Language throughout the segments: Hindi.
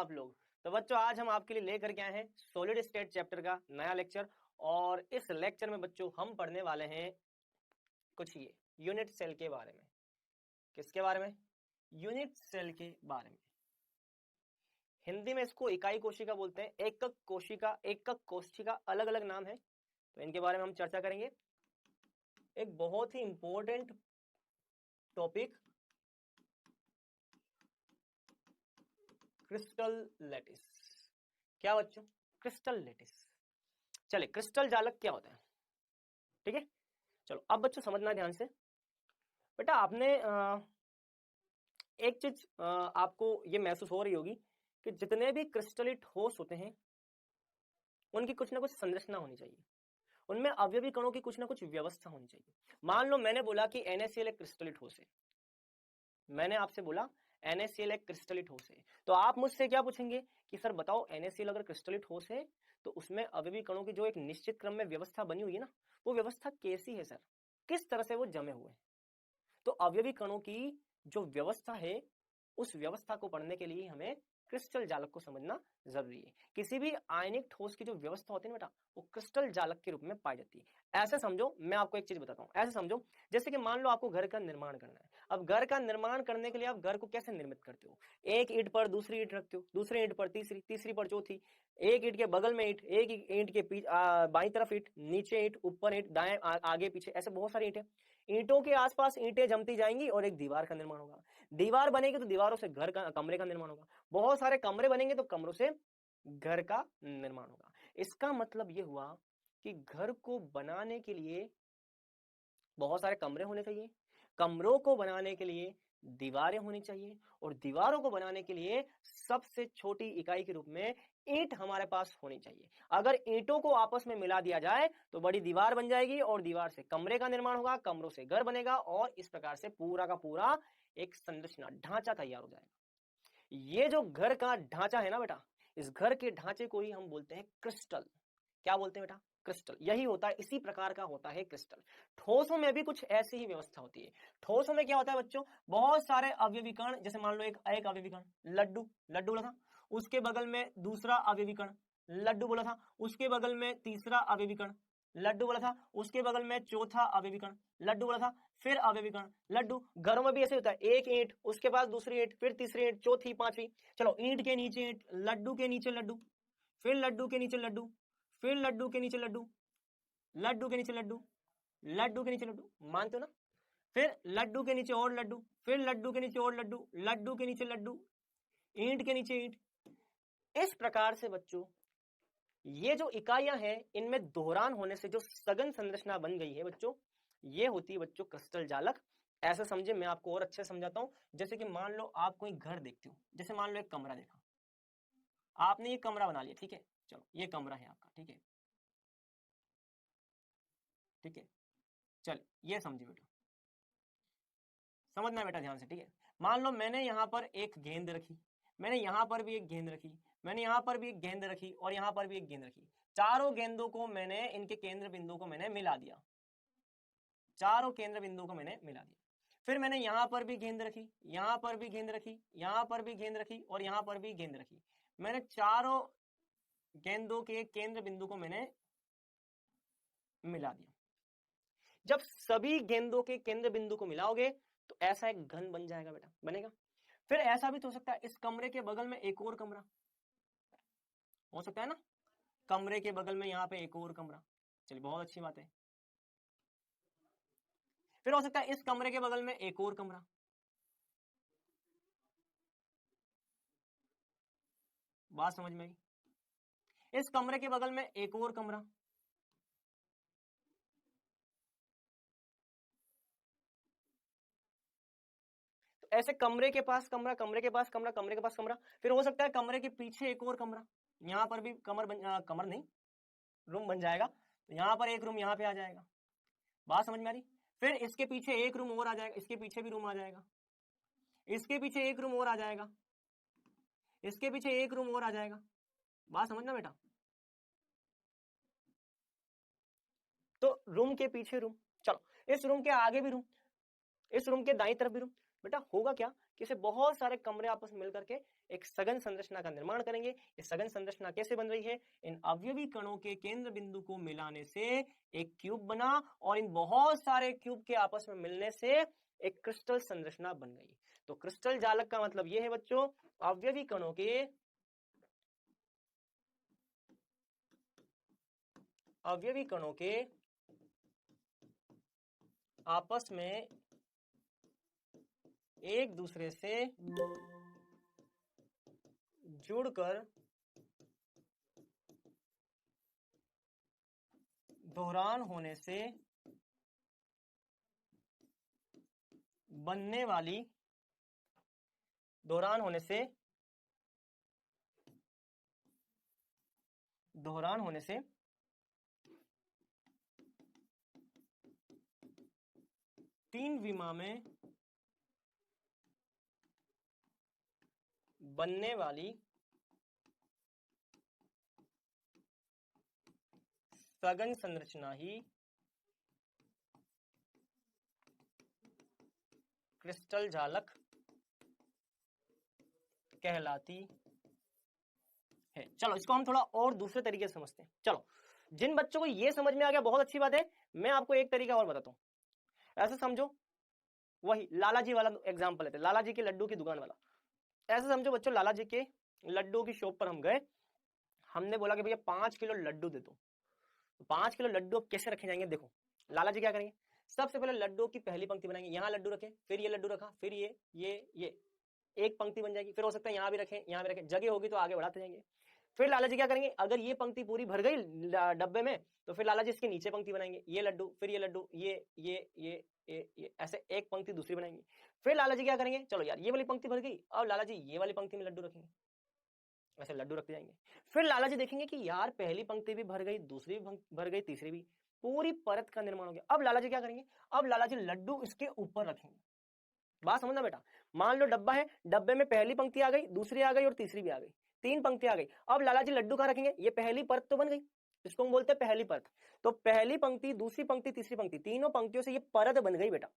आप लोग। तो बच्चों आज हम आपके लिए लेकर के आए हैं सॉलिड स्टेट चैप्टर का नया लेक्चर, और इस लेक्चर में बच्चों हम पढ़ने वाले हैं कुछ ये यूनिट सेल के बारे में। किसके बारे में? यूनिट सेल के बारे में। हिंदी में इसको इकाई कोशिका बोलते हैं, एकक कोशिका, एकक कोशिका अलग अलग नाम है, तो इनके बारे में हम चर्चा करेंगे। एक बहुत ही इंपॉर्टेंट टॉपिक, क्रिस्टल लैटिस। क्या बच्चों? Crystal lattice. चलिए, क्रिस्टल जालक क्या होता है, ठीक है। चलो अब बच्चों समझना ध्यान से। बेटा आपने एक चीज आपको ये महसूस हो रही होगी कि जितने भी क्रिस्टली ठोस होते हैं उनकी कुछ ना कुछ संरचना होनी चाहिए, उनमें अवयवी कणों की कुछ ना कुछ व्यवस्था होनी चाहिए। मान लो मैंने बोला कि NaCl एक क्रिस्टली ठोस है, मैंने आपसे बोला NaCl एक क्रिस्टली ठोस है, तो आप मुझसे क्या पूछेंगे कि सर बताओ NaCl अगर क्रिस्टली ठोस है तो उसमें अवयवी कणों की जो एक निश्चित क्रम में व्यवस्था बनी हुई है ना, वो व्यवस्था कैसी है सर, किस तरह से वो जमे हुए हैं। तो अवयवी कणों की जो व्यवस्था है उस व्यवस्था को पढ़ने के लिए हमें क्रिस्टल जालक को समझना जरूरी है। किसी भी आयनिक ठोस की जो व्यवस्था होती है ना बेटा, वो क्रिस्टल जालक के रूप में पाई जाती है। ऐसे समझो, मैं आपको एक चीज बताता हूँ, ऐसे समझो जैसे कि मान लो आपको घर का निर्माण करना है। अब घर का निर्माण करने के लिए आप घर को कैसे निर्मित करते हो? एक ईंट पर दूसरी ईंट रखते हो, दूसरी ईंट पर तीसरी, तीसरी पर चौथी, एक ईंट के बगल में ईंट, एक ईंट के बाईं तरफ ईंट, नीचे ईंट, ऊपर ईंट, दाएं आगे पीछे, ऐसे बहुत सारी ईंटें। ईंटों के आसपास ईंटें जमती जाएंगी और एक दीवार का निर्माण होगा। दीवार बनेगी तो दीवारों से घर का, कमरे का निर्माण होगा। बहुत सारे कमरे बनेंगे तो कमरों से घर का निर्माण होगा। इसका मतलब यह हुआ कि घर को बनाने के लिए बहुत सारे कमरे होने चाहिए, कमरों को बनाने के लिए दीवारें होनी चाहिए, और दीवारों को बनाने के लिए सबसे छोटी इकाई के रूप में ईंट हमारे पास होनी चाहिए। अगर ईंटों को आपस में मिला दिया जाए तो बड़ी दीवार बन जाएगी, और दीवार से कमरे का निर्माण होगा, कमरों से घर बनेगा, और इस प्रकार से पूरा का पूरा एक संरचना, ढांचा तैयार हो जाएगा। ये जो घर का ढांचा है ना बेटा, इस घर के ढांचे को ही हम बोलते हैं क्रिस्टल। क्या बोलते हैं बेटा? क्रिस्टल। यही होता है, इसी प्रकार का होता है क्रिस्टल। ठोसों में भी कुछ ऐसी ही व्यवस्था होती है। ठोसों में क्या होता है बच्चों? बहुत सारे अवयवी कण, जैसे मान लो एक अवयवी कण लड्डू, लड्डू बोला था, उसके बगल में दूसरा अवयवी कण लड्डू बोला था, उसके बगल में तीसरा अवयवी कण लड्डू बोला था, उसके बगल में चौथा अवयवी कण लड्डू बोला था, फिर अवयवी कण लड्डू। घरों में भी ऐसे होता है, एक ईंट, उसके बाद दूसरी ईंट, फिर तीसरी ईंट, चौथी, पांचवी। चलो, ईंट के नीचे ईंट, लड्डू के नीचे लड्डू, फिर लड्डू के नीचे लड्डू, फिर लड्डू के नीचे लड्डू, लड्डू के नीचे लड्डू, लड्डू के नीचे लड्डू, मानते हो ना? फिर लड्डू के नीचे और लड्डू, फिर लड्डू के नीचे और लड्डू, लड्डू के नीचे लड्डू, ईंट के नीचे ईंट। इस प्रकार से बच्चों ये जो इकाइयां हैं, इनमें दोहरान होने से जो सघन संरचना बन गई है बच्चों, ये होती है बच्चों क्रिस्टल जालक। ऐसा समझे, मैं आपको और अच्छे समझाता हूं। जैसे कि मान लो आप कोई घर देखते हो, जैसे मान लो एक कमरा देखा, आपने ये कमरा बना लिया, ठीक है। चलो, ये कमरा है आपका, ठीक है, ठीक है। चल, ये समझे बेटा, समझना बेटा ध्यान से, ठीक है। मान लो मैंने यहां पर एक गेंद रखी, मैंने यहां पर भी एक गेंद रखी, मैंने यहां पर भी एक गेंद रखी, और यहां पर भी एक गेंद रखी। चारों गेंदों को मैंने, इनके केंद्र बिंदु को मैंने मिला दिया, चारों केंद्र बिंदु को मैंने मिला दिया। फिर मैंने यहां पर भी गेंद रखी, यहां पर भी गेंद रखी, यहां पर भी गेंद रखी, और यहां पर भी गेंद रखी। मैंने चारों गेंदों के केंद्र बिंदु को मैंने मिला दिया। जब सभी गेंदों के केंद्र बिंदु को मिलाओगे तो ऐसा एक घन बन जाएगा बेटा, बनेगा। फिर ऐसा भी तो हो सकता है, इस कमरे के बगल में एक और कमरा हो सकता है ना, कमरे के बगल में यहाँ पे एक और कमरा। चलिए, बहुत अच्छी बात है। फिर हो सकता है इस कमरे के बगल में एक और कमरा, बात समझ में आई? इस कमरे के बगल में एक और कमरा, तो ऐसे कमरे के पास कमरा, कमरे के पास कमरा, कमरे के पास कमरा। फिर हो सकता है कमरे के पीछे एक और कमरा, यहां पर भी कमर नहीं, रूम बन जाएगा। तो यहां पर एक रूम यहां पे आ जाएगा, बात समझ में आ रही? फिर इसके पीछे एक रूम और आ जाएगा, इसके पीछे भी रूम आ जाएगा, इसके पीछे एक रूम और आ जाएगा, इसके पीछे एक रूम और आ जाएगा। बात समझना बेटा? तो रूम के पीछे रूम, चलो इस रूम के आगे भी रूम, इस रूम के दाईं तरफ भी रूम। बेटा होगा क्या कि इसे बहुत सारे कमरे आपस में मिलकर के एक सघन संरचना का निर्माण करेंगे। ये सघन संरचना कैसे बन रही है? इन अवयवी कणों के केंद्र बिंदु को मिलाने से एक क्यूब बना और इन बहुत सारे क्यूब के आपस में मिलने से एक क्रिस्टल संरचना बन गई। तो क्रिस्टल जालक का मतलब यह है बच्चों, अवयवी कणों के आपस में एक दूसरे से जुड़कर दोहरान होने से बनने वाली तीन विमा में बनने वाली सघन संरचना ही क्रिस्टल जालक कहलाती है। चलो इसको हम थोड़ा और दूसरे तरीके से समझते हैं। चलो, जिन बच्चों को ये समझ में आ गया बहुत अच्छी बात है। मैं आपको एक तरीका और बताता हूं। ऐसे समझो, वही लाला जी वाला एग्जांपल लेते हैं, लाला जी के लड्डू की दुकान वाला। ऐसे समझो बच्चों, लाला जी के लड्डू की शॉप पर हम गए, हमने बोला कि भैया 5 किलो लड्डू दे दो। 5 किलो लड्डू अब कैसे रखे जाएंगे? देखो लाला जी क्या करेंगे, सबसे पहले लड्डू की पहली पंक्ति बनाएंगे, यहाँ लड्डू रखे, फिर ये लड्डू रखा, फिर ये एक पंक्ति बन जाएगी। फिर हो सकता है यहाँ भी रखें, यहाँ भी रखें, जगह होगी तो आगे बढ़ाते जाएंगे। फिर लाला जी क्या करेंगे, अगर ये पंक्ति पूरी भर गई डब्बे में तो फिर लाला जी इसके नीचे पंक्ति बनाएंगे, ये लड्डू, फिर ये लड्डू, ये ऐसे एक पंक्ति दूसरी बनाएंगे। फिर लाला जी क्या करेंगे, चलो यार ये वाली पंक्ति भर गई, अब लाला जी ये वाली पंक्ति में लड्डू रखेंगे, ऐसे लड्डू रखते जाएंगे। फिर लाला जी देखेंगे कि यार पहली पंक्ति भी भर गई, दूसरी भी भर गई, तीसरी भी, पूरी परत का निर्माण हो गया। अब लाला जी क्या करेंगे, अब लाला जी लड्डू इसके ऊपर रखेंगे। बात समझना बेटा, मान लो डब्बा है, डब्बे में पहली पंक्ति आ गई, दूसरी आ गई और तीसरी भी आ गई, 3 पंक्ति आ गई। अब लाला जी लड्डू कहां रखेंगे, ये पहली परत तो बन गई, इसको हम बोलते हैं पहली परत। तो पहली पंक्ति, दूसरी पंक्ति, तीसरी पंक्ति, तीनों पंक्तियों से ये परत बन गई बेटा।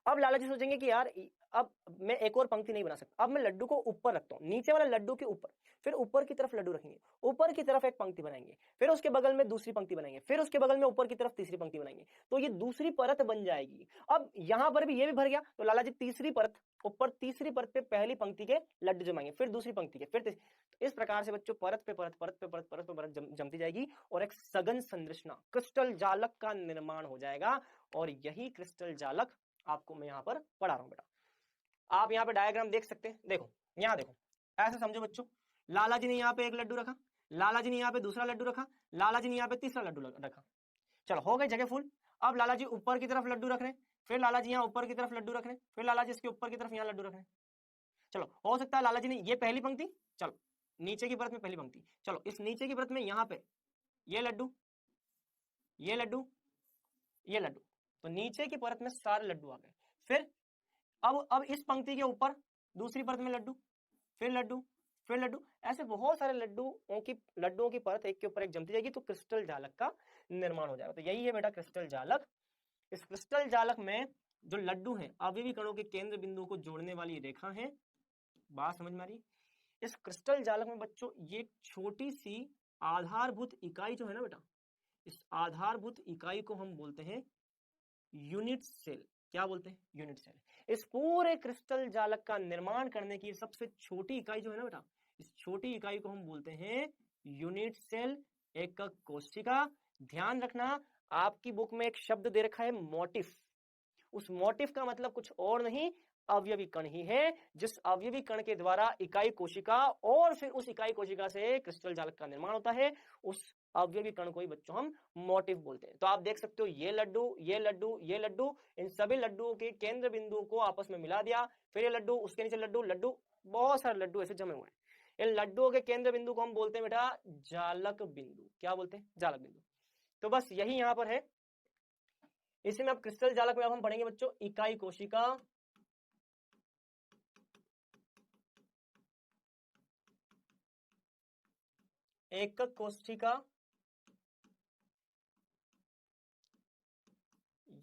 अब लाला जी सोचेंगे कि यार अब मैं एक और पंक्ति नहीं बना सकता, अब मैं लड्डू को ऊपर रखता हूं, नीचे वाला लड्डू के ऊपर, फिर ऊपर की तरफ लड्डू रखेंगे, ऊपर की तरफ एक पंक्ति बनाएंगे, फिर उसके बगल में दूसरी पंक्ति बनाएंगे, फिर उसके बगल में ऊपर की तरफ तीसरी पंक्ति बनाएंगे, तो ये दूसरी परत बन जाएगी। अब यहां पर भी ये भी भर गया, तो लाला जी तीसरी परत, ऊपर तीसरी परत पे पहली पंक्ति के लड्डू जमाएंगे, फिर दूसरी पंक्ति के, फिर तो इस प्रकार से बच्चों परत पे परत, परत पे परत, परत पे परत जमती जाएगी और एक सघन संरचना क्रिस्टल जालक का निर्माण हो जाएगा। और यही क्रिस्टल जालक आपको मैं यहाँ पर पढ़ा रहा हूं बेटा। आप यहाँ पे डायग्राम देख सकते हैं, देखो यहाँ देखो, ऐसे समझो बच्चों, लाला जी ने यहाँ पे एक लड्डू रखा, लाला जी ने यहाँ पे दूसरा लड्डू रखा, लाला जी ने यहाँ पे तीसरा लड्डू रखा। चलो हो गई जगह फुल। अब लाला जी ऊपर की तरफ लड्डू रख रहे हैं, फिर लाला जी यहाँ ऊपर की तरफ लड्डू रख रहे हैं, फिर लाला जी इसके ऊपर की तरफ यहाँ लड्डू रख रहे हैं। चलो हो सकता है लाला जी ने ये पहली पंक्ति, चलो नीचे की परत में पहली पंक्ति, चलो इस नीचे की परत में यहाँ पे ये लड्डू, ये लड्डू, ये लड्डू, तो नीचे की परत में सारे लड्डू आ गए। फिर अब इस पंक्ति के ऊपर दूसरी परत में लड्डू, फिर लड्डू, फिर लड्डू, ऐसे बहुत सारे लड्डुओं की परत एक के ऊपर एक जमती जाएगी, तो क्रिस्टल जालक का निर्माण हो जाएगा। तो यही है बेटा क्रिस्टल जालक। इस क्रिस्टल जालक में जो लड्डू हैं, अवयवी कणों के केंद्र बिंदु को जोड़ने वाली रेखा है। बात समझ में आ रही? इस क्रिस्टल जालक में बच्चों ये छोटी सी आधारभूत इकाई जो है ना बेटा, इस आधारभूत इकाई को हम बोलते हैं यूनिट सेल। क्या बोलते हैं? Unit cell. इस पूरे क्रिस्टल जालक का निर्माण करने की सबसे छोटी इकाई जो है ना बेटा, इस छोटी इकाई को हम बोलते हैं यूनिट सेल, एकक कोशिका। ध्यान रखना, आपकी बुक में एक शब्द दे रखा है मोटिफ। उस मोटिफ का मतलब कुछ और नहीं, अवयवी कण ही है, जिस अवयवी कण के द्वारा इकाई कोशिका और फिर उस इकाई कोशिका से क्रिस्टल जालक का निर्माण होता है, उस अवयवी कण को ही बच्चों हम मोटिफ बोलते हैं। तो आप देख सकते हो ये लड्डू, ये लड्डू, ये लड्डू, इन सभी लड्डुओं के केंद्र बिंदु को आपस में मिला दिया, फिर ये लड्डू, उसके नीचे लड्डू, लड्डू, बहुत सारे लड्डू ऐसे जमे हुए हैं। इन लड्डुओं के केंद्र बिंदु को हम बोलते हैं बेटा जालक बिंदु। क्या बोलते हैं? जालक बिंदु। तो बस यही यहां पर है। इसी में अब क्रिस्टल जालक में अब हम पढ़ेंगे बच्चों इकाई कोशिका, एकक कोशिका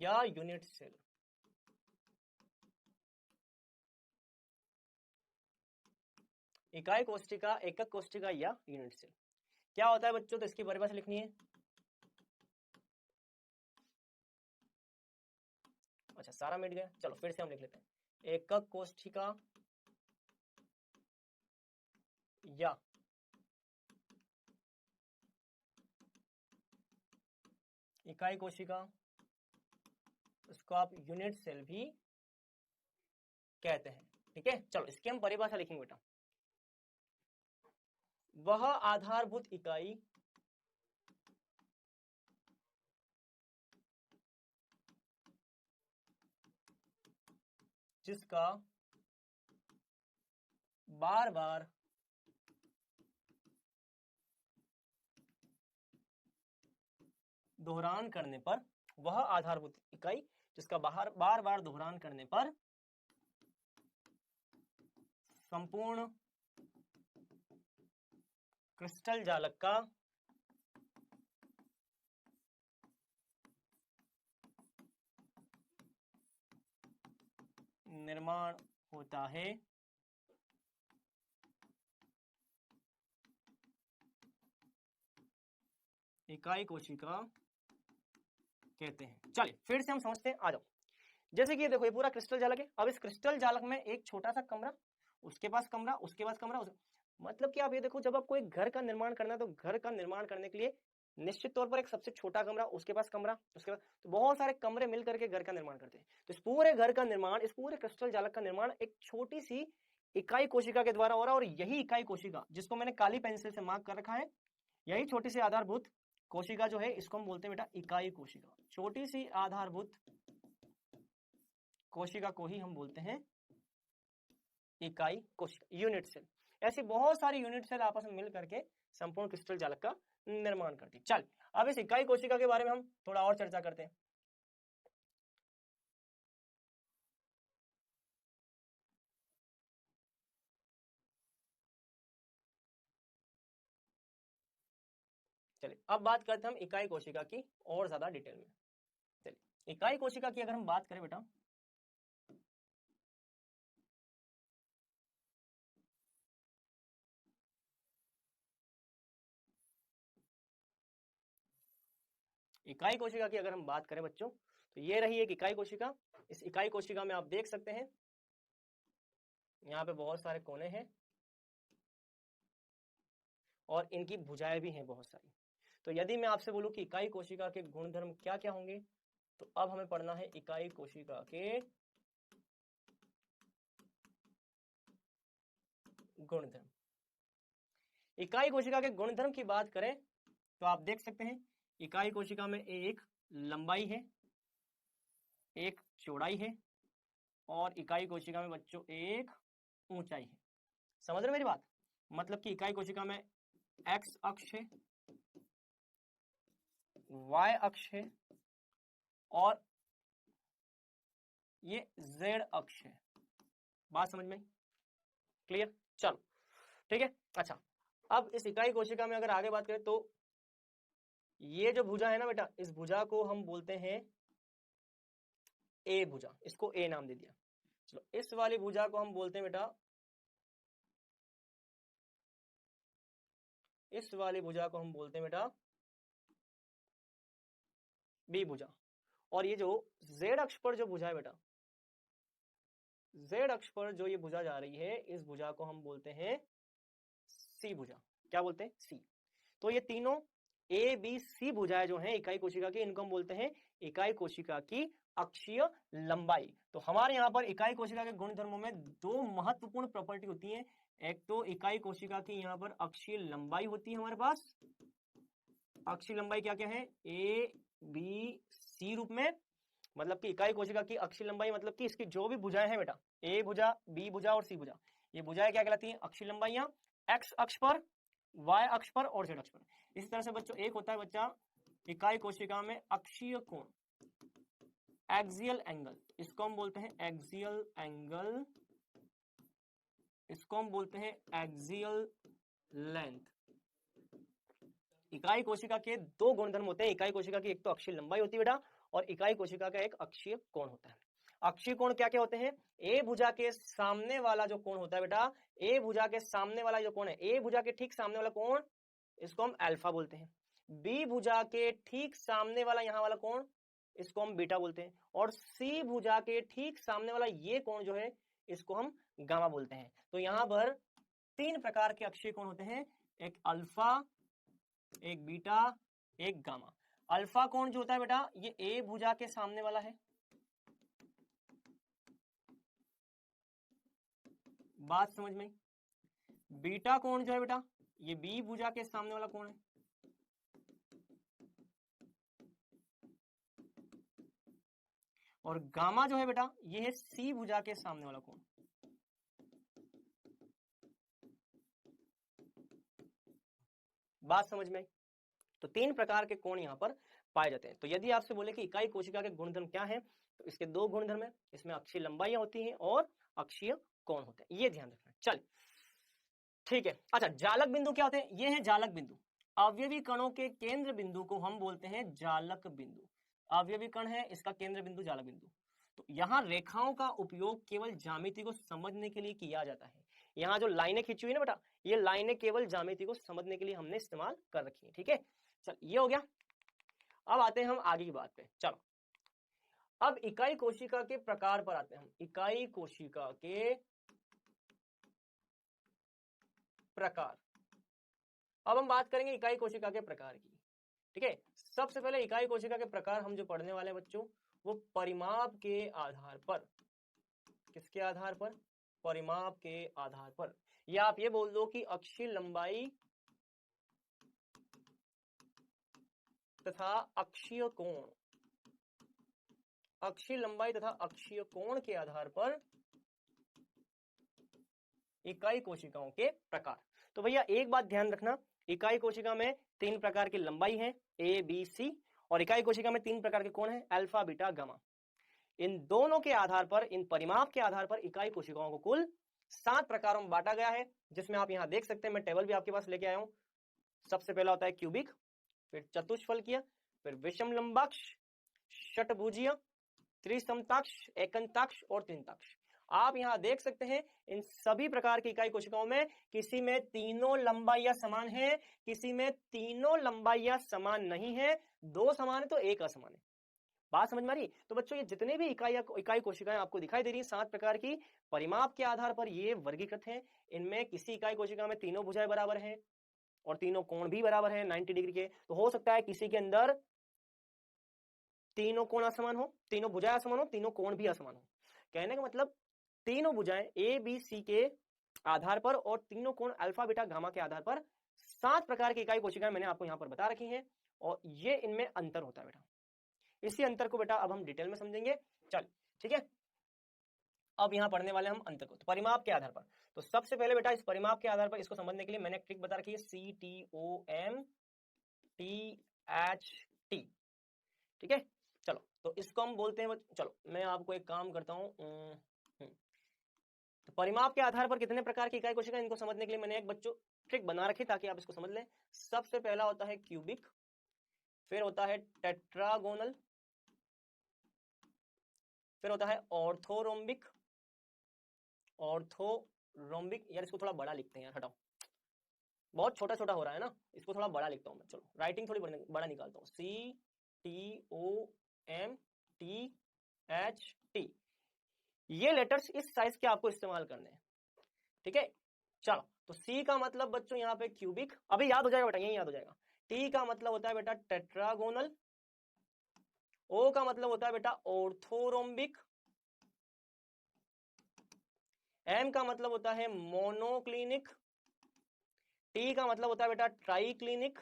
या यूनिट सेल। इकाई कोशिका, एकक कोशिका या यूनिट सेल। क्या होता है बच्चों, तो इसकी परिभाषा लिखनी है। अच्छा सारा मिट गया, चलो फिर से हम लिख लेते हैं। एकक कोशिका या इकाई कोशिका, इसको आप यूनिट सेल भी कहते हैं। ठीक है, चलो इसकी हम परिभाषा लिखेंगे बेटा। वह आधारभूत इकाई जिसका बार बार दोहरान करने पर, वह आधारभूत इकाई जिसका बार बार दोहरान करने पर संपूर्ण क्रिस्टल जालक का निर्माण होता है। इकाई कोशिका कहते हैं। चलिए फिर से हम समझते हैं, आ जाओ। जैसे कि ये देखो, ये पूरा क्रिस्टल जालक है। अब इस क्रिस्टल जालक में एक छोटा सा कमरा, उसके पास कमरा, उसके पास कमरा, मतलब कि आप ये देखो, जब आपको एक घर का निर्माण करना है तो घर का निर्माण करने के लिए निश्चित तौर पर एक सबसे छोटा कमरा, उसके पास कमरा, उसके बाद तो बहुत सारे कमरे मिल करके घर का निर्माण करते हैं। तो इस पूरे घर का निर्माण, इस पूरे क्रिस्टल जालक का निर्माण एक छोटी सी इकाई कोशिका के द्वारा हो रहा है। और यही इकाई कोशिका, जिसको मैंने काली पेंसिल से मार्क कर रखा है, यही छोटी सी आधारभूत कोशिका जो है, इसको हम बोलते हैं बेटा इकाई कोशिका। छोटी सी आधारभूत कोशिका को ही हम बोलते हैं इकाई कोशिका, यूनिट सेल। ऐसी बहुत सारी यूनिट सेल आपस में मिल करके संपूर्ण क्रिस्टल जालक का निर्माण करती है। चल अब इस इकाई कोशिका के बारे में हम थोड़ा और चर्चा करते हैं। चलिए अब बात करते हैं हम इकाई कोशिका की और ज्यादा डिटेल में। चलिए इकाई कोशिका की अगर हम बात करें बेटा, इकाई कोशिका की अगर हम बात करें बच्चों, तो ये रही एक इकाई कोशिका। इस इकाई कोशिका में आप देख सकते हैं यहाँ पे बहुत सारे कोने हैं और इनकी भुजाएं भी हैं बहुत सारी। तो यदि मैं आपसे बोलूं कि इकाई कोशिका के गुणधर्म क्या क्या होंगे, तो अब हमें पढ़ना है इकाई कोशिका के गुणधर्म। इकाई कोशिका के गुणधर्म की बात करें तो आप देख सकते हैं इकाई कोशिका में एक लंबाई है, एक चौड़ाई है और इकाई कोशिका में बच्चों एक ऊंचाई है। समझ रहे मेरी बात? मतलब कि इकाई कोशिका में एक्स अक्ष है, वाई अक्ष है और ये जेड अक्ष है। बात समझ में क्लियर? चलो ठीक है। अच्छा अब इस इकाई कोशिका में अगर आगे बात करें तो ये जो भुजा है ना बेटा, इस भुजा को हम बोलते हैं ए भुजा, इसको ए नाम दे दिया। चलो इस वाली भुजा को हम बोलते हैं बेटा, इस वाली भुजा को हम बोलते हैं बेटा बी भुजा। और ये जो जेड अक्ष पर जो भुजा है बेटा, जेड अक्ष पर जो ये भुजा जा रही है, इस भुजा को हम बोलते हैं सी भुजा। क्या बोलते हैं? सी। तो ये तीनों ए बी सी भुजाएं जो हैं इकाई कोशिका की, इनको हम बोलते हैं इकाई कोशिका की अक्षीय लंबाई। तो हमारे यहाँ पर इकाई कोशिका के गुणधर्मों में दो महत्वपूर्ण प्रॉपर्टी होती है। एक तो इकाई कोशिका की यहाँ पर अक्षीय लंबाई होती है हमारे पास। अक्षीय लंबाई क्या क्या है? ए बी सी रूप में। मतलब कि इकाई कोशिका की अक्षीय लंबाई मतलब कि इसकी जो भी भुजाएं हैं बेटा, ए भुजा, बी भुजा और सी भुजा, ये भुजाएं क्या कहलाती हैं? अक्षीय लंबाइयां। एक्स अक्ष पर, वाई अक्ष पर और जेड अक्ष पर। इसी तरह से बच्चों एक होता है बच्चा इकाई कोशिका में अक्षीय कोण, एक्सियल एंगल, इसको हम बोलते हैं एक्सियल एंगल, इसको हम बोलते हैं एक्सियल लेंथ। इकाई कोशिका के दो गुणधर्म होते हैं इकाई कोशिका की, एक तो अक्षीय लंबाई होती है बेटा और इकाई कोशिका का एक अक्षीय कोण होता है। अक्षीय कोण क्या क्या होते हैं? ए भुजा के सामने वाला जो कोण होता है बेटा, ए भुजा के सामने वाला जो कोण है, ए भुजा के ठीक सामने वाला कोण, इसको हम अल्फा बोलते हैं। बी भुजा के ठीक सामने वाला यहां वाला कोण, इसको हम बीटा बोलते हैं। और सी भुजा के ठीक सामने वाला ये कोण जो है, इसको हम गामा बोलते हैं। तो यहां पर 3 प्रकार के अक्षीय कोण होते हैं, एक अल्फा, एक बीटा, एक गामा। अल्फा कोण जो होता है बेटा, ये ए भुजा के सामने वाला है, बात समझ में। बीटा कोण जो है बेटा, ये बी भुजा के सामने वाला कोण है, और गामा जो है बेटा, ये है सी भुजा के सामने वाला कोण। बात समझ में आई? तो 3 प्रकार के कोण यहां पर पाए जाते हैं। तो यदि आपसे बोले कि इकाई कोशिका के गुणधर्म क्या है, तो इसके 2 गुणधर्म है, इसमें अक्षीय लंबाइयां होती हैं और अक्षीय कोण होते हैं, ये ध्यान रखना। चल ठीक है। अच्छा, जालक बिंदु क्या होते हैं? ये है जालक बिंदु। अवयवी कणों के केंद्र बिंदु को हम बोलते हैं जालक बिंदु। अवयवी कण है, इसका केंद्र बिंदु जालक बिंदु। तो यहाँ रेखाओं का उपयोग केवल ज्यामिति को समझने के लिए किया जाता है। यहाँ जो लाइनें खींची हुई ना बेटा, ये लाइनें केवल ज्यामिति को समझने के लिए हमने इस्तेमाल कर रखी है। ठीक है, चल ये हो गया। अब आते हैं हम आगे की बात पे। चलो, अब इकाई कोशिका के प्रकार पर आते हैं हम। इकाई कोशिका के प्रकार। अब हम बात करेंगे इकाई कोशिका के प्रकार की। ठीक है, सबसे पहले इकाई कोशिका के प्रकार हम जो पढ़ने वाले हैं बच्चों, वो परिमाप के आधार पर। किसके आधार पर? परिमाप के आधार पर। या आप ये बोल दो कि अक्षीय लंबाई तथा अक्षीय कोण, अक्षीय लंबाई तथा अक्षीय कोण के आधार पर इकाई कोशिकाओं के प्रकार। तो भैया एक बात ध्यान रखना, इकाई कोशिका में 3 प्रकार की लंबाई है, ए बी सी, और इकाई कोशिका में 3 प्रकार के कोण है, अल्फा बीटा गामा। इन दोनों के आधार पर, इन परिमाप के आधार पर इकाई कोशिकाओं को कुल 7 प्रकारों में बांटा गया है, जिसमें आप यहां देख सकते हैं, मैं टेबल भी आपके पास लेके आया हूं। सबसे पहला होता है क्यूबिक, फिर चतुष्फलकीय, फिर विषम लंबाक्ष, षटभुजीय, त्रिसमताक्ष, एकंताक्ष और तीनताक्ष। आप यहां देख सकते हैं, इन सभी प्रकार की इकाई कोशिकाओं में किसी में तीनों लंबाइयां समान है, किसी में तीनों लंबाइयां समान नहीं है, 2 समान है तो 1 असमान है। बात समझ में आ रही? तो बच्चों ये जितने भी इकाई कोशिकाएं आपको दिखाई दे रही हैं 7 प्रकार की, परिमाप के आधार पर ये वर्गीकृत हैं। इनमें किसी इकाई कोशिका में तीनों भुजाएं बराबर हैं और तीनों कोण भी बराबर हैं 90 डिग्री के। तो हो सकता है किसी के अंदर तीनों कोण असमान हो, तीनों भुजाएं असमान हो, तीनों कोण भी असमान हो। कहने का मतलब तीनों भुजाएं ए बी सी के आधार पर और तीनों कोण अल्फा बीटा गामा के आधार पर 7 प्रकार की इकाई कोशिकाएं मैंने आपको यहां पर बता रखी हैं, और ये इनमें अंतर होता है बेटा। इसी अंतर को बेटा अब हम डिटेल में समझेंगे। चल ठीक है, अब यहां पढ़ने वाले हम अंतर को। तो परिमाप के आधार पर, तो सबसे पहले बेटा इस परिमाप के आधार पर इसको समझने के लिए मैंने एक ट्रिक बता रखी है, CTOMTHT। ठीक है, चलो तो इसको हम बोलते हैं, चलो मैं आपको एक काम करता हूं। तो परिमाप के आधार पर कितने प्रकार की इकाई कोशिका, इनको समझने के लिए मैंने एक बच्चों ट्रिक बना रखी ताकि आप इसको समझ लें। सबसे पहला होता है क्यूबिक, फिर होता है टेट्रागोनल, फिर होता है ऑर्थोरोम्बिक। ऑर्थोरोम्बिक, यार इसको थोड़ा बड़ा लिखते हैं यार, हटाओ, बहुत छोटा छोटा हो रहा है ना, इसको थोड़ा बड़ा लिखता हूं मैं। चलो राइटिंग थोड़ी बड़ा निकालता हूं, CTOMTHT। ये लेटर्स इस साइज के आपको इस्तेमाल करने हैं। ठीक है, चलो तो C का मतलब बच्चों यहाँ पे क्यूबिक, अभी याद हो जाएगा बेटा, यही याद हो जाएगा। T का मतलब होता है बेटा टेट्रागोनल, O का मतलब होता है बेटा ऑर्थोरोम्बिक, M का मतलब होता है मोनोक्लिनिक, T का मतलब होता है बेटा ट्राइक्लिनिक,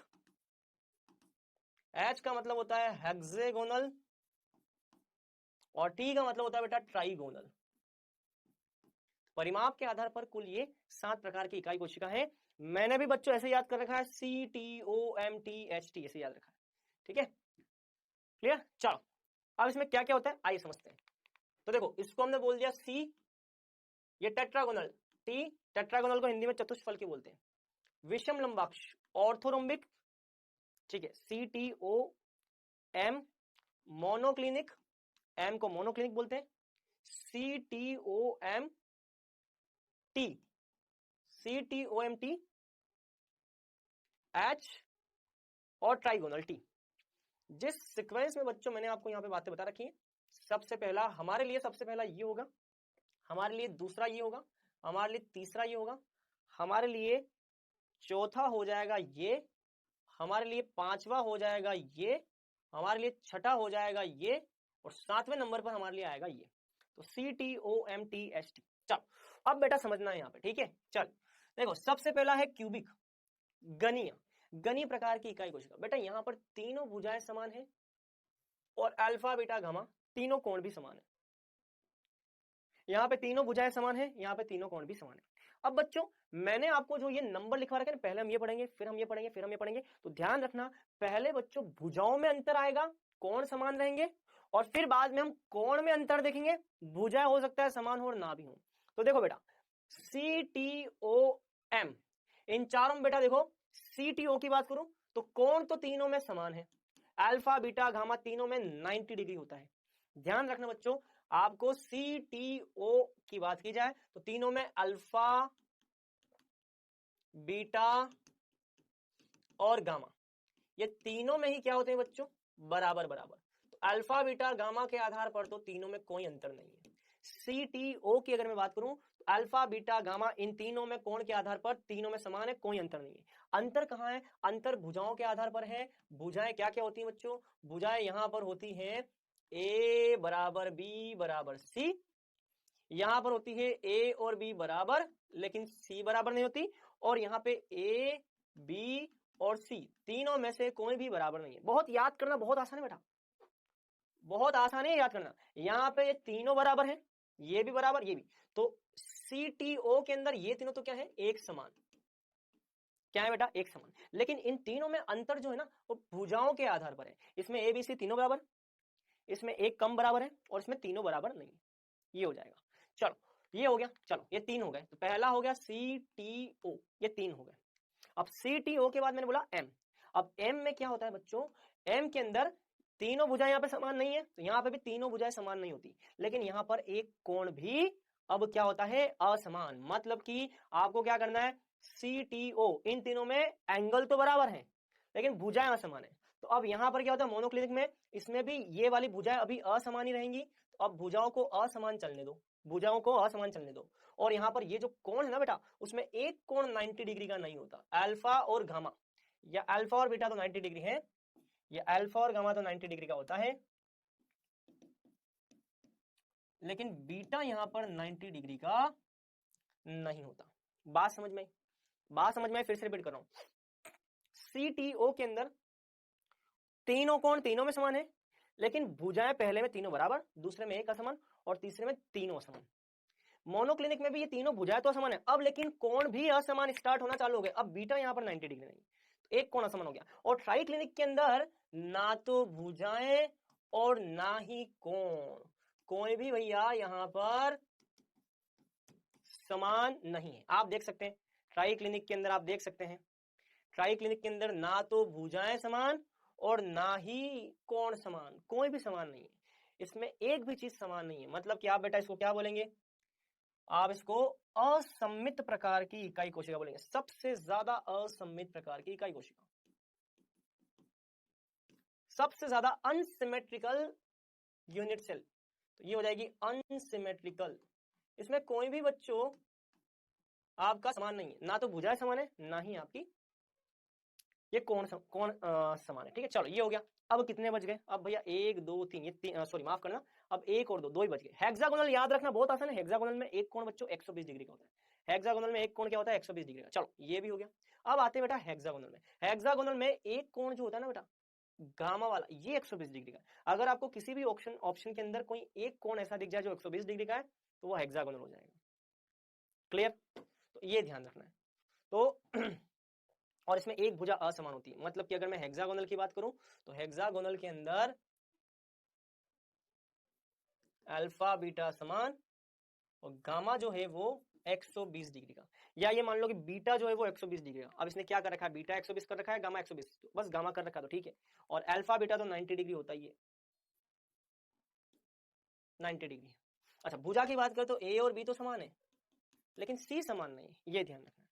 H का मतलब होता है हेक्सेगोनल, और T का मतलब होता है बेटा ट्राइगोनल। परिमाप के आधार पर कुल ये 7 प्रकार की इकाई कोशिका है। मैंने भी बच्चों ऐसे याद कर रखा है, CTOMTHT ऐसे याद रखा है। ठीक है, क्लियर? चलो अब इसमें क्या क्या होता है आइए समझते हैं। तो देखो इसको हमने बोल दिया C, ये टेट्रागोनल, T टेट्रागोनल को हिंदी में चतुष्फलकी बोलते हैं। विषम लंबाक्ष ऑर्थोरोम्बिक, ठीक है, CTOM मोनोक्लिनिक, M को मोनोक्लिनिक बोलते हैं। CTOMT H और ट्राइगोनल T। जिस सीक्वेंस में बच्चों मैंने आपको यहाँ पे बातें बता रखी हैं, सबसे पहला हमारे लिए सबसे पहला ये होगा, हमारे लिए दूसरा ये होगा, हमारे लिए तीसरा ये होगा, हमारे लिए चौथा हो जाएगा ये, हमारे लिए पांचवा हो जाएगा ये, हमारे लिए छठा हो जाएगा ये, और सातवें नंबर पर हमारे लिए आएगा ये। तो CTOMTHT। चल अब बेटा समझना है यहाँ पे, ठीक है। चल देखो, सबसे पहला है क्यूबिक, गणीय, गणीय प्रकार की इकाई कोशिका। बेटा यहाँ पर तीनों भुजाएं समान है और अल्फा बीटा गामा तीनों कोण भी समान है। यहाँ पे तीनों भुजाएं समान है, यहाँ पे तीनों कोण भी समान है। अब बच्चों मैंने आपको जो ये नंबर लिखवा रखे ना, पहले हम ये पढ़ेंगे, फिर हम ये पढ़ेंगे, फिर हम ये पढ़ेंगे, तो ध्यान रखना पहले बच्चों भुजाओं में अंतर आएगा, कोण समान रहेंगे, और फिर बाद में हम कोण में अंतर देखेंगे, भुजाएं हो सकता है समान हो और ना भी हो। तो देखो बेटा CTOM, इन चारों में बेटा देखो CTO की बात करूं तो कोण तो तीनों में समान है, अल्फा बीटा गामा तीनों में 90 डिग्री होता है। ध्यान रखना बच्चों, आपको CTO की बात की जाए तो तीनों में अल्फा बीटा और गामा ये तीनों में ही क्या होते हैं बच्चों, बराबर बराबर। तो अल्फा बीटा गामा के आधार पर तो तीनों में कोई अंतर नहीं है। CTO की अगर मैं बात करूं तो अल्फा बीटा गामा इन तीनों में कोण के आधार पर तीनों में समान है, कोई अंतर नहीं है। अंतर कहां है, अंतर भुजाओं के आधार पर है। भुजाएं क्या क्या होती हैं बच्चों, भुजाएं यहां पर होती हैं A बराबर B बराबर C, यहां पर होती है A और B बराबर लेकिन C बराबर नहीं होती, और यहाँ पे A B और C तीनों में से कोई भी बराबर नहीं है। बहुत याद करना बहुत आसान है बेटा, बहुत आसान है याद करना। यहाँ पे ये तीनों बराबर है, ये भी बराबर, ये भी, तो CTO के अंदर ये तीनों तो क्या है, एक समान, क्या है बेटा, एक समान। लेकिन इन तीनों में अंतर जो है ना वो भुजाओं के आधार पर है। इसमें A B C तीनों बराबर, इसमें एक कम बराबर है, और इसमें तीनों बराबर नहीं है। ये हो जाएगा। चलो ये हो गया, चलो ये तीन हो गए। तो पहला हो गया CTO, ये तीन हो गए। अब CTO के बाद मैंने बोला M। अब M में क्या होता है बच्चों, M के अंदर तीनों भुजाएं यहाँ पे समान नहीं है, तो यहाँ पे भी तीनों भुजाएं समान नहीं होती, लेकिन यहाँ पर एक कोण भी अब क्या होता है, असमान। मतलब कि आपको क्या करना है, CTO इन तीनों में एंगल तो बराबर है लेकिन भुजाएं असमान है। तो अब यहाँ पर क्या होता है मोनोक्लिनिक में, इसमें भी ये वाली भुजाएं अभी असमान ही रहेंगी। तो अब भुजाओं को असमान चलने दो, भुजाओं को असमान चलने दो, और यहाँ पर ये जो कोण है ना बेटा उसमें एक कोण 90 डिग्री का नहीं होता। अल्फा और गामा, या अल्फा और बीटा तो 90 डिग्री है, ये अल्फा और गामा तो 90 डिग्री का होता है, लेकिन बीटा यहाँ पर 90 डिग्री का नहीं होता। बात समझ में आई, बात समझ में आई, फिर से रिपीट कर रहा हूं। CTO के अंदर तीनों कोण तीनों में समान है, लेकिन भुजाएं पहले में तीनों बराबर, दूसरे में एक असमान, और तीसरे में तीनों असमान। मोनोक्लिनिक में भी ये तीनों भुजाएं तो असमान है, अब लेकिन कोण भी असमान स्टार्ट होना चालू हो गए। अब बीटा यहाँ पर 90 डिग्री नहीं, तो एक कोण असमान हो गया। और ट्राई क्लिनिक के अंदर ना तो भुजाएं और ना ही कोण, कोई भी भैया यहाँ पर समान नहीं है। आप देख सकते हैं ट्राई क्लिनिक के अंदर, आप देख सकते हैं ट्राई क्लिनिक के अंदर ना तो भुजाएं समान और ना ही कोण समान, कोई भी समान नहीं है। इसमें एक भी चीज समान नहीं है। मतलब कि आप बेटा इसको क्या बोलेंगे, आप इसको असममित प्रकार की इकाई कोशिका बोलेंगे। सबसे ज्यादा असममित प्रकार की इकाई कोशिका, सबसे ज्यादा अनसिमेट्रिकल यूनिट सेल, तो ये हो जाएगी अनसिमेट्रिकल। इसमें कोई भी बच्चों आपका समान नहीं है, ना तो भुजाएं समान है ना ही आपकी ये कौन समान है। ठीक है, चलो ये हो गया। अब कितने बच गए, अब भैया 1 2 3, ये सॉरी माफ करना, अब एक और दो ही बच गए। हेक्सागोनल याद रखना बहुत आसान है। हेक्सागोनल में एक कोण बच्चों 120 डिग्री का होता है। हेक्सागोनल में एक कोण क्या होता है, 120 डिग्री का। चलो ये भी हो गया। अब आते हैं बेटा हेक्सागोनल में। हेक्सागोनल में एक कोण जो होता है ना बेटा गामा वाला, ये 120 डिग्री का है। अगर आपको किसी भी ऑप्शन के अंदर कोई एक कोण ऐसा दिख जाए जो 120 डिग्री का है तो वो हेक्सागोनल हो जाएगा। क्लियर, तो ये ध्यान रखना है। तो और इसमें एक भुजा असमान होती है। मतलब कि अगर मैं हेक्सागोनल की बात करूं तो हेक्सागोनल के अंदर अल्फा बीटा समान और गामा जो है वो 120 डिग्री का, या ये मान लो कि बीटा जो है वो 120 डिग्री का। अब इसने क्या कर रखा है, बीटा 120 कर रखा है, गामा 120, तो बस गामा कर रखा तो ठीक है। और अल्फा बीटा तो 90 डिग्री होता ही है, 90 डिग्री। अच्छा भुजा की बात करें तो ए और बी तो समान है लेकिन सी समान नहीं, ये ध्यान रखना।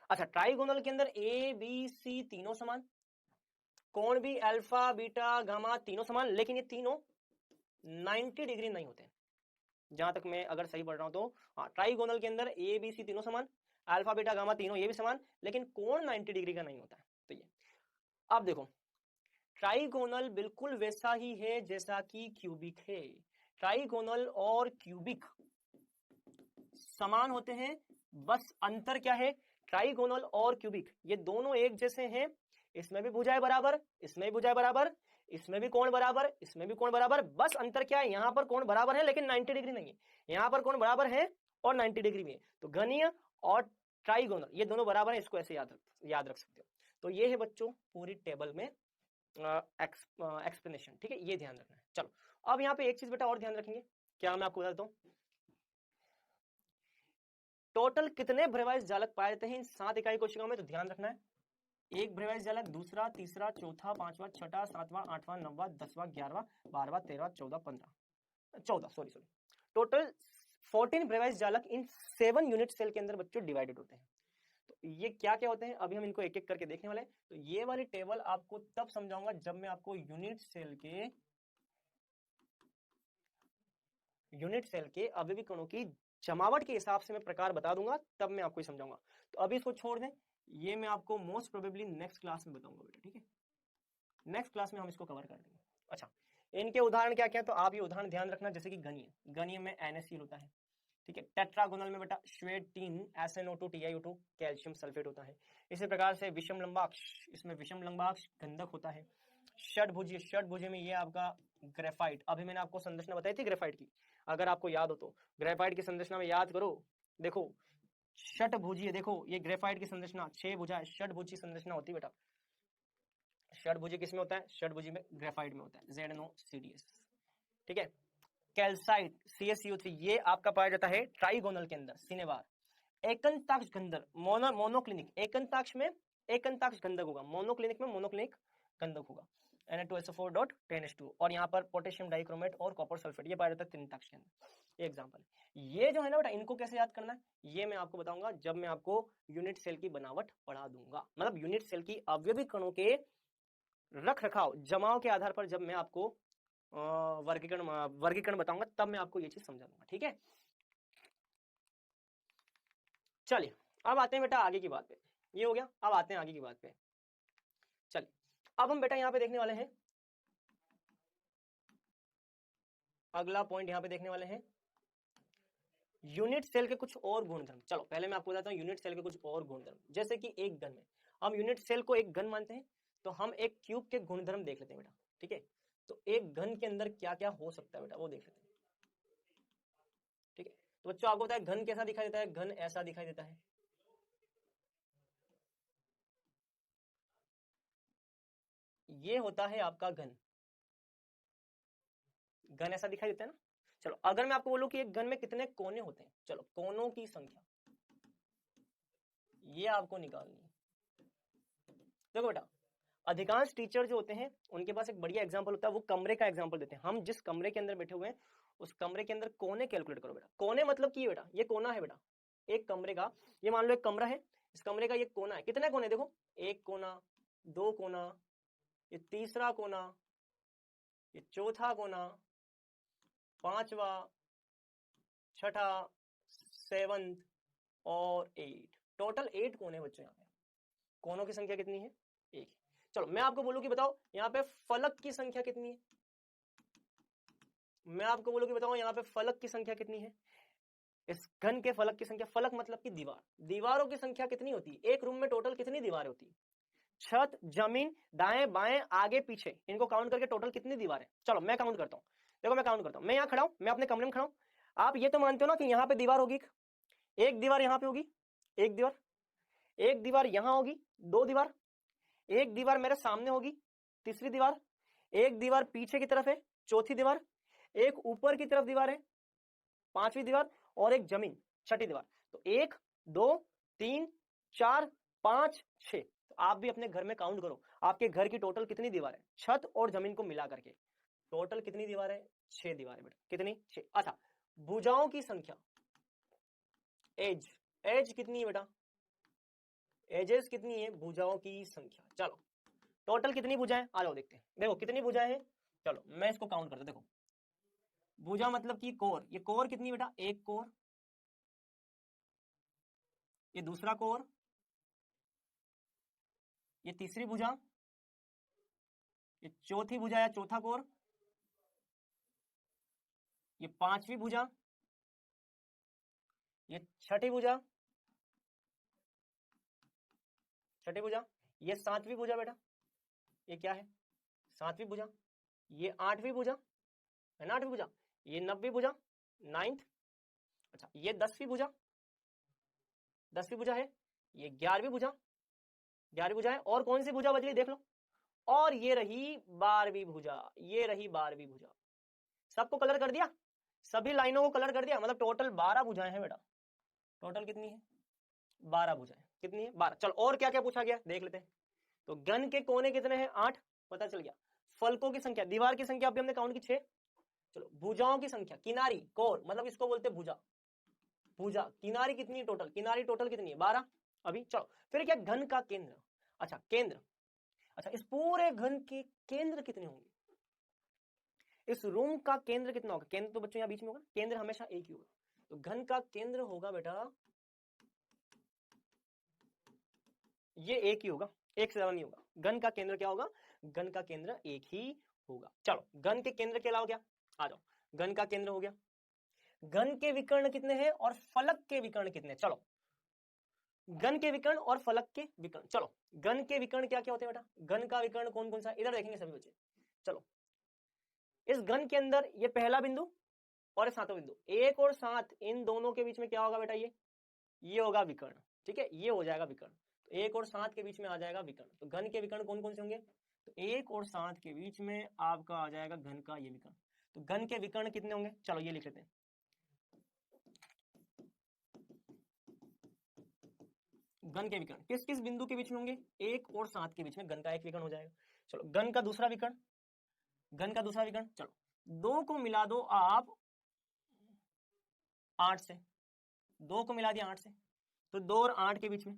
अच्छा ट्राइगोनल के अंदर ए बी सी तीनों समान, कोण भी अल्फा बीटा गामा तीनों समान, लेकिन ये तीनों 90 डिग्री नहीं होते, जहां तक मैं अगर सही पढ़ रहा हूं तो। हाँ ट्राइगोनल के अंदर ए बी सी तीनों समान, अल्फा बीटा गामा तीनों ये भी समान, लेकिन कोण 90 डिग्री का नहीं होता है। तो ये अब देखो ट्राइगोनल बिल्कुल वैसा ही है जैसा कि क्यूबिक है। ट्राइगोनल और क्यूबिक समान होते हैं, बस अंतर क्या है, ट्राइगोनल और क्यूबिक ये दोनों एक जैसे हैं, इसमें भी भुजाएं बराबर, इसमें भी भुजाएं बराबर, इसमें भी कोण बराबर, इसमें भी कोण बराबर, बस अंतर क्या है, यहां पर कोण बराबर है लेकिन 90 डिग्री नहीं है, यहां पर कोण बराबर है और 90 डिग्री में है। तो घनीय और ट्राइगोनल ये दोनों बराबर है, इसको ऐसे याद रख सकते हो। तो ये है बच्चों पूरी टेबल में एक्सप्लेनेशन, ठीक है, ये ध्यान रखना है। चलो अब यहाँ पे एक चीज बेटा और ध्यान रखेंगे, क्या मैं आपको बता देता हूँ, टोटल कितने ब्रेवाइज जालक पाए जाते हैं इन 7 इकाई कोशिकाओं में, तो ध्यान रखना है एक ब्रेवाइज जालक, दूसरा, तीसरा, चौथा, पांचवा, छठा, सातवां, आठवां, नौवां, 10वां, 11वां, 12वां, 13वां, 14, 15, 14 सॉरी टोटल 14 ब्रेवाइज जालक इन 7 यूनिट सेल के अंदर बच्चों डिवाइडेड होते हैं। तो ये क्या क्या होते हैं अभी हम इनको एक एक करके देखने वाले हैं। तो ये वाली टेबल आपको तब समझाऊंगा जब मैं आपको यूनिट सेल के अवयवी कणों की जमावट के हिसाब से मैं प्रकार बता दूंगा, तब मैं आपको समझाऊंगा। तो अभी इसको छोड़ दें, ये मैं आपको मोस्ट प्रोबेबली नेक्स्ट क्लास में बताऊंगा बेटा, ठीक है, नेक्स्ट क्लास में हम इसको कवर कर देंगे। अच्छा इनके उदाहरण क्या क्या है, तो आप ये उदाहरण ध्यान रखना, जैसे कि गनीय में NaCl होता है, ठीक है, टेट्रागोनल में बेटा श्वेटीन SnO2 TiO2 कैल्शियम सल्फेट होता है। इसी प्रकार से विषम लंबाक्ष, इसमें विषम लंबाक्ष गंधक होता है। षटभुजी में ये आपका ग्रेफाइट, अभी मैंने आपको संरचना बताई थी ग्रेफाइट की, अगर आपको याद हो तो ग्रेफाइट की संरचना में याद करो, देखो षटभुजी है, देखो ये ग्रेफाइट की संरचना 6 भुजा है, षटभुजी संरचना होती है बेटा। षटभुजी किसमें होता है, षटभुजी में ग्रेफाइट में होता है ZnOCdS, ठीक है। कैल्साइट CaCO3 ये आपका पाया जाता है ट्राइगोनल के अंदर, सिनेबार। एकंताक्ष गंधक मोनोक्लिनिक, एकंताक्ष में एकंताक्ष गंधक होगा, मोनोक्लिनिक में मोनोक्लिनिक गंधक होगा Na2SO4.10H2, और यहाँ पर पोटेशियम डाइक्रोमेट और कॉपर सल्फेट ये पाया जाता है त्रिताक्ष के अंदर। एग्जांपल ये जो है ना बेटा, इनको कैसे याद करना है ये मैं आपको बताऊंगा जब मैं आपको यूनिट सेल की बनावट पढ़ा दूंगा, मतलब यूनिट सेल की अवयवी कणों के रख रखाव जमाव के आधार पर जब मैं आपको वर्गीकरण बताऊंगा, तब मैं आपको ये चीज समझा दूंगा, ठीक है। चलिए अब आते हैं बेटा आगे की बात पे, ये हो गया, अब आते हैं आगे की बात पे। चलिए अब हम बेटा यहाँ पे देखने वाले हैं, अगला पॉइंट यहाँ पे देखने वाले हैं यूनिट सेल के कुछ और गुणधर्म। चलो पहले मैं आपको बताता हूँ यूनिट सेल के कुछ और गुणधर्म, जैसे कि एक घन में हम यूनिट सेल को एक घन मानते हैं, तो हम एक क्यूब के गुणधर्म देख लेते हैं बेटा, ठीक है। तो एक घन के अंदर क्या क्या हो सकता है बेटा वो देख लेते हैं, ठीक है। तो बच्चों आपको पता है घन कैसा दिखाई देता है, घन ऐसा दिखाई देता है, ये होता है आपका घन ऐसा दिखाई देता है ना। चलो अगर मैं आपको बोलूं कि एक घन में कितने कोने होते हैं, चलो कोनों की संख्या ये आपको निकालनी है। देखो बेटा अधिकांश टीचर जो होते हैं उनके पास एक बढ़िया एग्जांपल होता है, वो कमरे का एग्जांपल देते हैं। हम जिस कमरे के अंदर बैठे हुए हैं उस कमरे के अंदर कोने कैलकुलेट करो बेटा। कोने मतलब कि बेटा ये कोना है बेटा एक कमरे का, ये मान लो एक कमरा है, इस कमरे का ये कोना है, कितने कोने देखो, एक कोना, दो कोना, ये तीसरा कोना, ये चौथा कोना, पांचवा, छठा, सेवंथ और 8, टोटल 8 कोने बच्चों। यहाँ पे कोनों की संख्या कितनी है, एक। चलो मैं आपको बोलूं कि बताओ यहाँ पे फलक की संख्या कितनी है, मैं आपको बोलूं कि बताओ यहाँ पे फलक की संख्या कितनी है, इस घन के फलक की संख्या, फलक मतलब कि दीवार, दीवारों की संख्या कितनी होती है, एक रूम में टोटल कितनी दीवारें होती है, छत जमीन दाएं बाएं आगे पीछे इनको काउंट करके टोटल कितनी दीवारें। चलो मैं काउंट करता हूँ, देखो मैं काउंट करता हूँ, मैं यहाँ खड़ा हूँ, मैं अपने कमरे में खड़ा हूँ, आप ये तो मानते हो ना कि यहाँ पे दीवार होगी, एक दीवार यहाँ पे होगी, एक दीवार यहाँ होगी, दो दीवार, एक दीवार मेरे सामने होगी, तीसरी दीवार, एक दीवार पीछे की तरफ है, चौथी दीवार, एक ऊपर की तरफ दीवार है, पांचवी दीवार, और एक जमीन, छठी दीवार। तो 1 2 3 4 5 6। तो आप भी अपने घर में काउंट करो आपके घर की टोटल कितनी दीवार है, छत और जमीन को मिला करके टोटल कितनी दीवार है, 6 दीवार है बेटा, कितनी 6। अच्छा भुजाओं की संख्या, एज, एज कितनी है बेटा, एजेस कितनी है, भुजाओं की संख्या। चलो टोटल कितनी भुजाएं, आ जाओ देखते हैं। देखो कितनी भुजाएं हैं, चलो मैं इसको काउंट करता हूं। देखो भुजा मतलब कि कोर, ये कोर कितनी बेटा, एक कोर, ये दूसरा कोर, ये तीसरी भुजा, ये चौथी भुजा या चौथा कोर, ये पांचवी भुजा, ये छठी भुजा, छठी भुजा, ये सातवीं भुजा बेटा, ये क्या है, सातवीं भुजा, ये आठवीं भुजा है ना, आठवीं भुजा, ये नवीं भुजा, नाइन्थ, अच्छा ये 10वीं भुजा, 10वीं भुजा है, ये 11वीं भुजा, 11वीं भुजा है, और कौन सी भुजा बच गई देख लो, और ये रही 12वीं भुजा, ये रही 12वीं भुजा। सबको कलर कर दिया, सभी लाइनों को कलर कर दिया, मतलब टोटल 12 भुजाएं हैं बेटा, टोटल कितनी है, 12 भुजाएं, कितनी है 12। चलो और क्या क्या पूछा गया देख लेते हैं। तो घन के कोने कितने हैं, 8 पता चल गया। फलकों की संख्या, दीवार की संख्या अभी हमने काउंट की 6। चलो भुजाओं की संख्या, किनारी कोर मतलब इसको बोलते हैं भुजा, भुजा किनारी कितनी है टोटल, किनारी टोटल कितनी है 12 अभी। चलो फिर क्या, घन का केंद्र, अच्छा केंद्र, अच्छा इस पूरे घन के केंद्र कितने होंगे, इस रूम का केंद्र कितना होगा, केंद्र तो बच्चों यहाँ बीच में होगा, केंद्र हमेशा एक ही होगा, तो घन का केंद्र होगा बेटा ये एक ही होगा, एक से ज्यादा नहीं होगा। घन का केंद्र क्या होगा, घन का केंद्र एक ही होगा। चलो घन के केंद्र के अलावा क्या, आ जाओ, घन का केंद्र हो गया, घन के विकर्ण कितने हैं और फलक के विकर्ण कितने, चलो घन के विकर्ण और फलक के विकर्ण। चलो घन के विकर्ण क्या क्या होते हैं बेटा, घन का विकर्ण कौन कौन सा, इधर देखेंगे सभी बच्चे। चलो इस घन के अंदर ये पहला बिंदु और 7वां बिंदु, 1 और 7 इन दोनों के बीच में क्या होगा बेटा, ये होगा विकर्ण, ठीक है, ये हो जाएगा विकर्ण। तो 1 और 7 के बीच में आ जाएगा विकर्ण। तो घन के विकर्ण कौन कौन से होंगे, तो 1 और 7 के बीच में आपका आ जाएगा घन का ये विकर्ण। तो घन के विकर्ण कितने होंगे, चलो ये लिख लेते हैं, घन के विकर्ण किस किस बिंदु के बीच में होंगे, 1 और 7 के बीच में घन का एक विकर्ण हो जाएगा। चलो घन का दूसरा विकर्ण, घन का दूसरा विकर्ण, चलो 2 को मिला दो आप 8 से, 2 को मिला दिया 8 से, तो 2 और 8 के बीच में,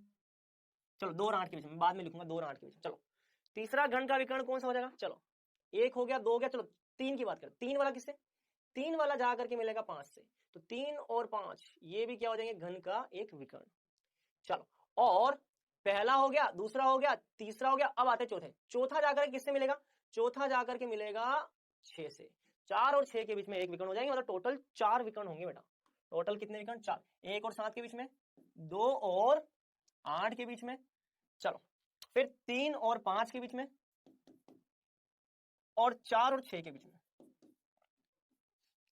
चलो 2 और 8 के बीच में, बाद में लिखूंगा 2 और 8 के बीच में। चलो तीसरा घन का विकर्ण कौन सा हो जाएगा, चलो 1 हो गया, 2 हो गया, चलो 3 की बात करें, 3 वाला किससे, 3 वाला जा करके मिलेगा 5 से, तो 3 और 5 ये भी क्या हो जाएंगे, घन का एक विकर्ण। चलो और पहला हो गया, दूसरा हो गया, तीसरा हो गया, अब आते चौथे, चौथा जाकर किससे मिलेगा, चौथा जाकर के मिलेगा 6 से, 4 और 6 के बीच में एक विकर्ण हो जाएंगे, मतलब टोटल 4 विकर्ण होंगे बेटा। टोटल कितने विकर्ण, 4, 1 और 7 के बीच में, 2 और 8 के बीच में, चलो फिर 3 और 5 के बीच में, और 4 और 6 के बीच में,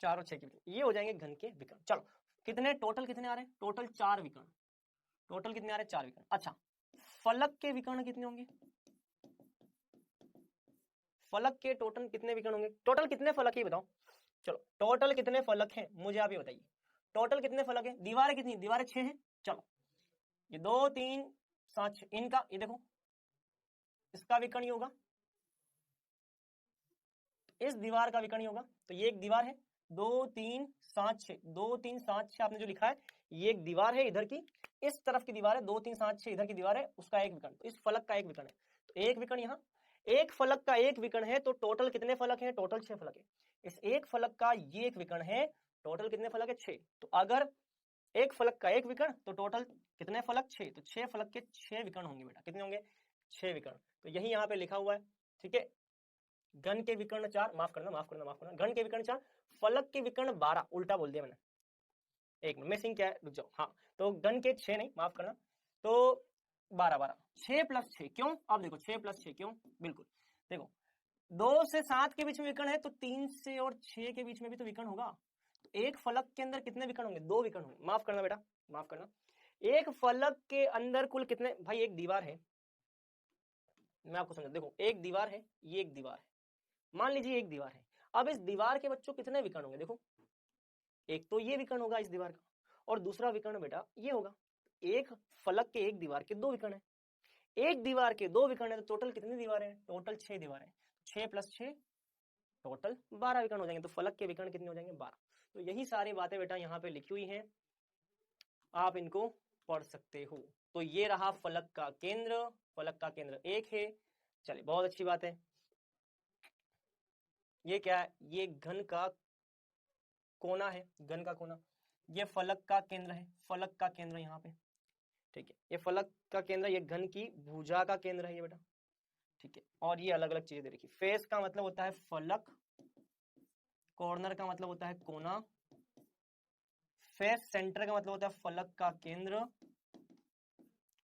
4 और 6 के बीच में, ये हो जाएंगे घन के विकर्ण। चलो कितने टोटल कितने आ रहे हैं, टोटल 4 विकर्ण, टोटल कितने आ रहे हैं 4 विकर्ण। अच्छा फलक के विकर्ण कितने होंगे, फलक के टोटल कितने विकर्ण होंगे, टोटल कितने फलक है बताओ, चलो टोटल कितने फलक हैं मुझे आप ये बताइए, टोटल कितने फलक हैं, दीवारें कितनी, दीवारें 6 हैं, चलो ये 2 3 7 6, इनका ये देखो इसका विकर्ण ही होगा, इस दीवार का विकर्ण ही होगा, तो ये एक दीवार है, 2 3 7 6, 2 3 7 6 आपने जो लिखा है ये एक दीवार है इधर की, इस तरफ की दीवार है, 2 3 7 6 इधर की दीवार है, उसका एक विकर्ण, तो इस फलक का एक विकर्ण है, तो एक विकर्ण यहाँ, एक फलक का एक विकर्ण है, तो टोटल कितने फलक हैं, टोटल 6 फलक है। इस एक फलक का ये एक विकर्ण है, टोटल कितने फलक है 6, तो अगर एक फलक का एक विकर्ण तो टोटल कितने फलक 6, तो 6 फलक के 6 विकर्ण होंगे बेटा, कितने होंगे 6 विकर्ण। तो यही यहाँ पे लिखा हुआ है, ठीक है, घन के विकर्ण 4, माफ करना माफ करना माफ करना, घन के विकर्ण 4, फलक के विकर्ण 12, उल्टा बोल दिया मैंने, एक मिनट मिसिंग क्या है रुक जाओ, हाँ तो घन के 6 नहीं माफ करना, तो 12 12 6 प्लस 6 क्यों, अब देखो 6 प्लस 6 क्यों, बिल्कुल देखो 2 से 7 के बीच में विकर्ण है, तो 3 से और 6 के बीच में भी तो विकर्ण होगा, तो एक फलक के अंदर कितने विकर्ण होंगे, 2 विकर्ण होंगे, माफ करना बेटा माफ करना, एक फलक के अंदर कुल कितने, भाई एक दीवार है, मैं आपको समझा, देखो एक दीवार है, ये एक दीवार है, मान लीजिए एक दीवार है, अब इस दीवार के बच्चों कितने विकर्ण होंगे, देखो एक तो ये विकर्ण होगा इस दीवार का, और दूसरा विकर्ण बेटा ये होगा, एक फलक के एक दीवार के 2 विकर्ण है, एक दीवार के 2 विकर्ण है, तो टोटल कितनी दीवारें हैं, टोटल 6 दीवारें, 6 प्लस 6 टोटल 12 विकर्ण हो जाएंगे, तो फलक के विकर्ण कितने हो जाएंगे 12। तो यही सारी बातें बेटा यहाँ पे लिखी हुई हैं, आप इनको पढ़ सकते हो। तो ये रहा फलक का केंद्र, फलक का केंद्र 1 है। चलिए बहुत अच्छी बात है। ये क्या है? ये घन का कोना है, घन का कोना। ये फलक का केंद्र है, फलक का केंद्र यहाँ पे, ठीक है। ये फलक का केंद्र, ये घन की भुजा का केंद्र है ये बेटा, ठीक है। और ये अलग अलग चीजें दे रखी। फेस का मतलब होता है फलक, कॉर्नर का मतलब होता है कोना, फेस सेंटर का मतलब होता है फलक का केंद्र।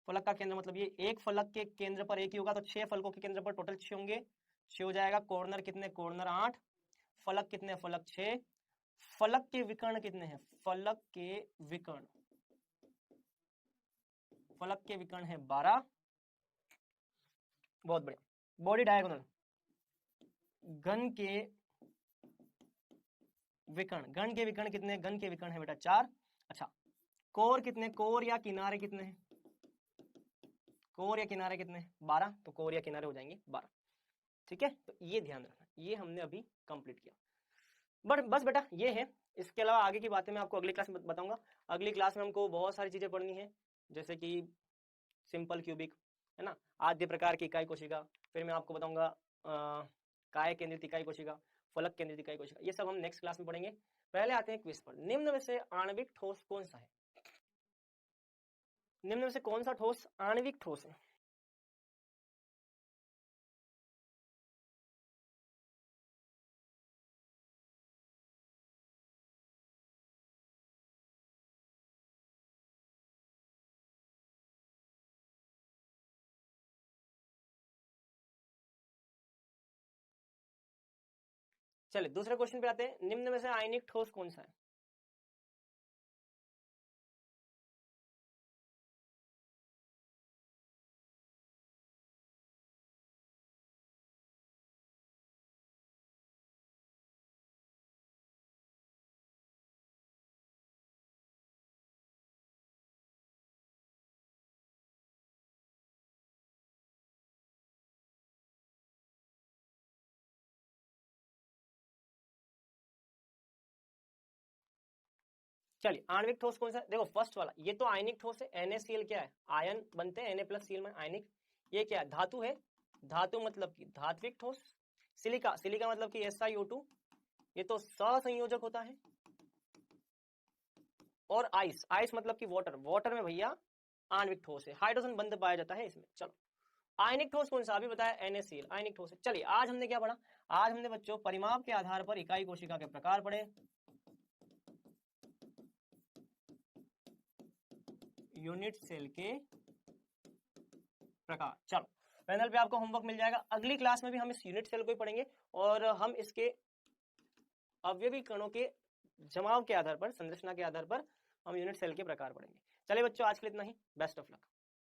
फलक का केंद्र मतलब ये एक फलक के केंद्र पर एक ही होगा, तो 6 फलकों के केंद्र पर टोटल 6 होंगे, 6 हो जाएगा। कॉर्नर कितने? कॉर्नर 8। फलक कितने? फलक 6। फलक के विकर्ण कितने हैं? फलक के विकर्ण, फलक के विकर्ण है 12। बहुत बढ़िया। बॉडी डायगोनल, घन के विकर्ण, घन के विकर्ण कितने? घन के विकर्ण है बेटा 4। अच्छा, कोर कितने? कोर या किनारे कितने हैं? कोर या किनारे कितने? 12। तो कोर या किनारे हो जाएंगे 12, ठीक है। तो ये ध्यान रखना, ये हमने अभी कंप्लीट किया। बस बेटा ये है। इसके अलावा आगे की बातें मैं आपको अगली क्लास में बताऊंगा। अगली क्लास में हमको बहुत सारी चीजें पढ़नी है, जैसे कि सिंपल क्यूबिक, है ना, आद्य प्रकार की इकाई कोशिका, फिर मैं आपको बताऊंगा काय केंद्रित इकाई कोशिका, फलक केंद्रित इकाई कोशिका, ये सब हम नेक्स्ट क्लास में पढ़ेंगे। पहले आते हैं क्विज पर। निम्न में से आणविक ठोस कौन सा है? निम्न में से कौन सा ठोस आणविक ठोस है? चलिए दूसरे क्वेश्चन पे आते हैं। निम्न में से आयनिक ठोस कौन सा है? चलिए आणविक ठोस कौन सा? देखो फर्स्ट वाला, ये तो आयनिक ठोस है। NaCl क्या है? आयन बनते हैं Na+Cl में, आयनिक। ये क्या है? धातु है। धातु मतलब कि धात्विक ठोस। सिलिका, सिलिका मतलब कि SiO2, ये तो सहसंयोजक होता है। और आइस, आइस मतलब कि वाटर, वाटर में भैया आणविक ठोस है, हाइड्रोजन बंध पाया जाता है इसमें। चलो आयनिक ठोस कौन सा? अभी बताया NaCl, आयनिक ठोस है। चलिए आज हमने क्या पढ़ा? आज हमने बच्चों परिमाप के आधार पर इकाई कोशिका के प्रकार पढ़े, यूनिट सेल के प्रकार। चलो पैनल पे आपको होमवर्क मिल जाएगा। अगली क्लास में भी हम इस यूनिट सेल को ही पढ़ेंगे और हम इसके अवयवी कणों के जमाव के आधार पर, संरचना के आधार पर हम यूनिट सेल के प्रकार पढ़ेंगे। चलिए बच्चों आज के लिए इतना ही। Best of luck.